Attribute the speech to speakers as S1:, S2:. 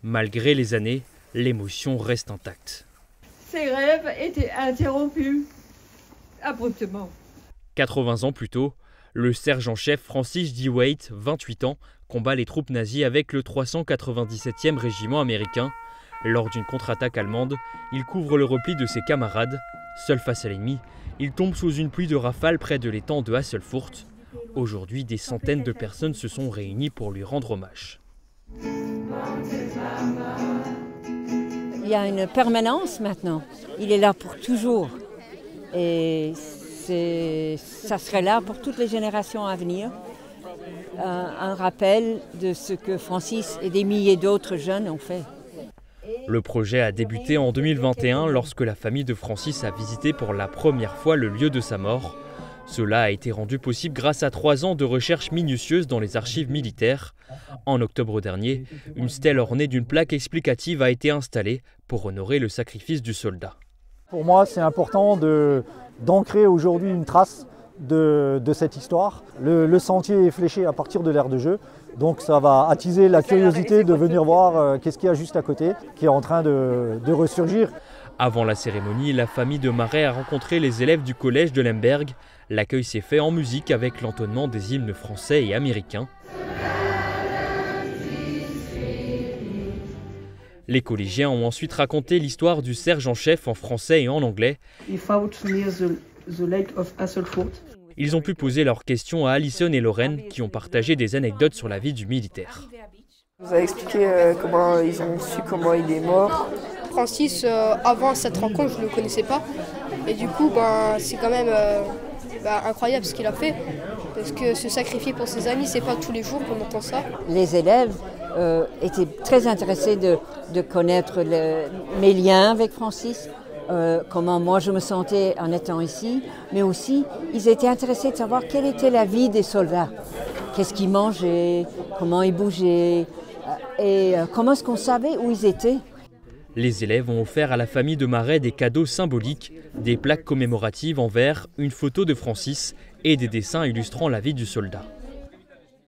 S1: Malgré les années, l'émotion reste intacte.
S2: Ses rêves étaient interrompus abruptement.
S1: 80 ans plus tôt, le sergent-chef Francis D. Waite, 28 ans, combat les troupes nazies avec le 397e régiment américain. Lors d'une contre-attaque allemande, il couvre le repli de ses camarades. Seul face à l'ennemi, il tombe sous une pluie de rafales près de l'étang de Hasselfurt. Aujourd'hui, des centaines de personnes se sont réunies pour lui rendre hommage.
S3: Il y a une permanence maintenant. Il est là pour toujours. Et ça serait là pour toutes les générations à venir. Un rappel de ce que Francis et des milliers d'autres jeunes ont fait.
S1: Le projet a débuté en 2021 lorsque la famille de Francis a visité pour la première fois le lieu de sa mort. Cela a été rendu possible grâce à 3 ans de recherche minutieuse dans les archives militaires. En octobre dernier, une stèle ornée d'une plaque explicative a été installée pour honorer le sacrifice du soldat.
S4: Pour moi, c'est important d'ancrer aujourd'hui une trace de cette histoire. Le sentier est fléché à partir de l'aire de jeu, donc ça va attiser la curiosité de venir voir qu'est-ce qu'il y a juste à côté, qui est en train de ressurgir.
S1: Avant la cérémonie, la famille de Marais a rencontré les élèves du collège de Lemberg. L'accueil s'est fait en musique avec l'entonnement des hymnes français et américains. Les collégiens ont ensuite raconté l'histoire du sergent-chef en français et en anglais. Ils ont pu poser leurs questions à Alison et Lorraine qui ont partagé des anecdotes sur la vie du militaire.
S5: Vous avez expliqué comment ils ont su comment il est mort.
S6: Francis, avant cette rencontre, je ne le connaissais pas. Et du coup, c'est quand même incroyable ce qu'il a fait. Parce que se sacrifier pour ses amis, c'est pas tous les jours qu'on entend ça.
S3: Les élèves étaient très intéressés de connaître mes liens avec Francis, comment moi je me sentais en étant ici, mais aussi ils étaient intéressés de savoir quelle était la vie des soldats. Qu'est-ce qu'ils mangeaient, comment ils bougeaient et comment est-ce qu'on savait où ils étaient.
S1: Les élèves ont offert à la famille de Marais des cadeaux symboliques, des plaques commémoratives en verre, une photo de Francis et des dessins illustrant la vie du soldat.